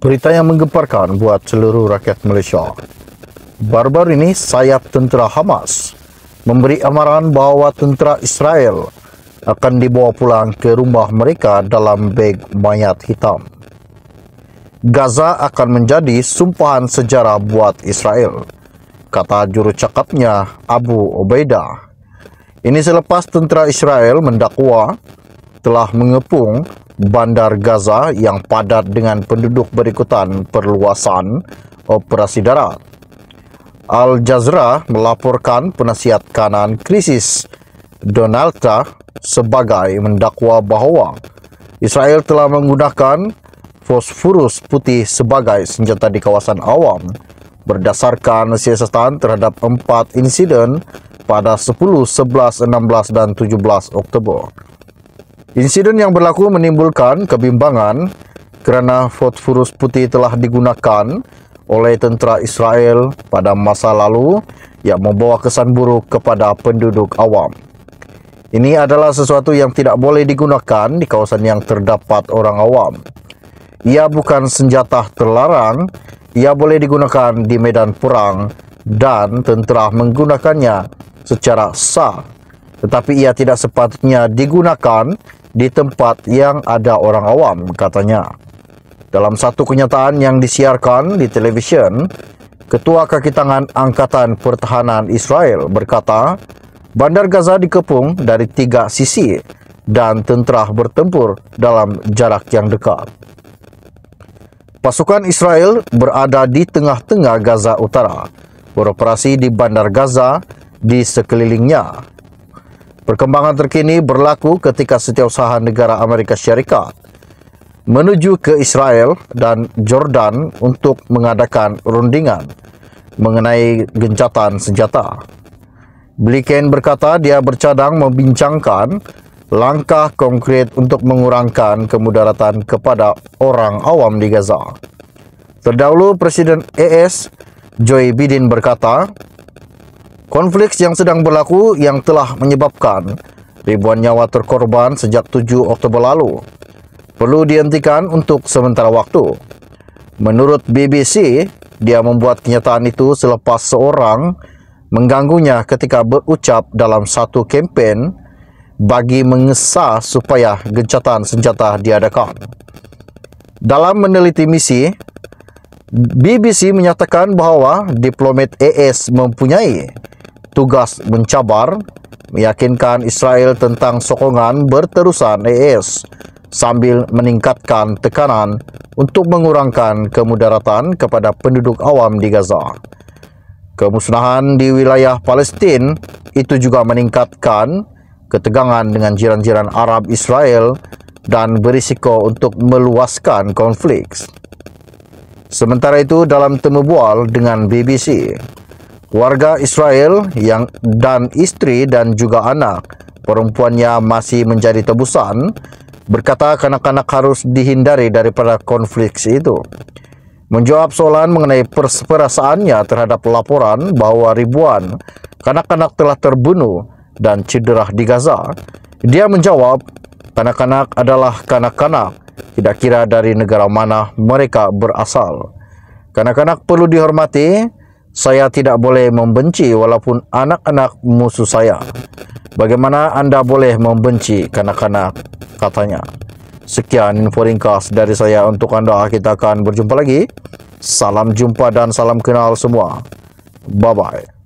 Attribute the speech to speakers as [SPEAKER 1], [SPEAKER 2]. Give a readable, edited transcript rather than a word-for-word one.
[SPEAKER 1] Berita yang menggemparkan buat seluruh rakyat Malaysia. Baru-baru ini sayap tentera Hamas memberi amaran bahawa tentera Israel akan dibawa pulang ke rumah mereka dalam beg mayat hitam. Gaza akan menjadi sumpahan sejarah buat Israel, kata jurucakapnya Abu Ubaidah. Ini selepas tentera Israel mendakwa telah mengepung bandar Gaza yang padat dengan penduduk berikutan perluasan operasi darat. Al Jazeera melaporkan penasihat kanan krisis Donald Trump sebagai mendakwa bahawa Israel telah menggunakan fosforus putih sebagai senjata di kawasan awam berdasarkan siasatan terhadap 4 insiden pada 10, 11, 16 dan 17 Oktober. Insiden yang berlaku menimbulkan kebimbangan kerana fosforus putih telah digunakan oleh tentera Israel pada masa lalu yang membawa kesan buruk kepada penduduk awam. Ini adalah sesuatu yang tidak boleh digunakan di kawasan yang terdapat orang awam. Ia bukan senjata terlarang, ia boleh digunakan di medan perang dan tentera menggunakannya secara sah. Tetapi ia tidak sepatutnya digunakan di tempat yang ada orang awam, katanya. Dalam satu kenyataan yang disiarkan di televisyen, Ketua Kaki Tangan Angkatan Pertahanan Israel berkata, bandar Gaza dikepung dari 3 sisi dan tentera bertempur dalam jarak yang dekat. Pasukan Israel berada di tengah-tengah Gaza Utara, beroperasi di bandar Gaza di sekelilingnya. Perkembangan terkini berlaku ketika Setiausaha Negara Amerika Syarikat menuju ke Israel dan Jordan untuk mengadakan rundingan mengenai gencatan senjata. Blinken berkata dia bercadang membincangkan langkah konkret untuk mengurangkan kemudaratan kepada orang awam di Gaza. Terdahulu, Presiden AS Joe Biden berkata, konflik yang sedang berlaku yang telah menyebabkan ribuan nyawa terkorban sejak 7 Oktober lalu perlu dihentikan untuk sementara waktu. Menurut BBC, dia membuat kenyataan itu selepas seorang mengganggunya ketika berucap dalam satu kempen bagi mengesah supaya gencatan senjata diadakan. Dalam meneliti misi, BBC menyatakan bahawa diplomat AS mempunyai tugas mencabar, meyakinkan Israel tentang sokongan berterusan AS sambil meningkatkan tekanan untuk mengurangkan kemudaratan kepada penduduk awam di Gaza. Kemusnahan di wilayah Palestin itu juga meningkatkan ketegangan dengan jiran-jiran Arab Israel dan berisiko untuk meluaskan konflik. Sementara itu, dalam temu bual dengan BBC, warga Israel dan istri dan juga anak perempuannya masih menjadi tebusan, berkata kanak-kanak harus dihindari daripada konflik itu. Menjawab soalan mengenai perasaannya terhadap laporan bahawa ribuan kanak-kanak telah terbunuh dan cedera di Gaza, dia menjawab, kanak-kanak adalah kanak-kanak, tidak kira dari negara mana mereka berasal. Kanak-kanak perlu dihormati. Saya tidak boleh membenci walaupun anak-anak musuh saya. Bagaimana anda boleh membenci kanak-kanak, katanya. Sekian info ringkas dari saya untuk anda. Kita akan berjumpa lagi. Salam jumpa dan salam kenal semua. Bye-bye.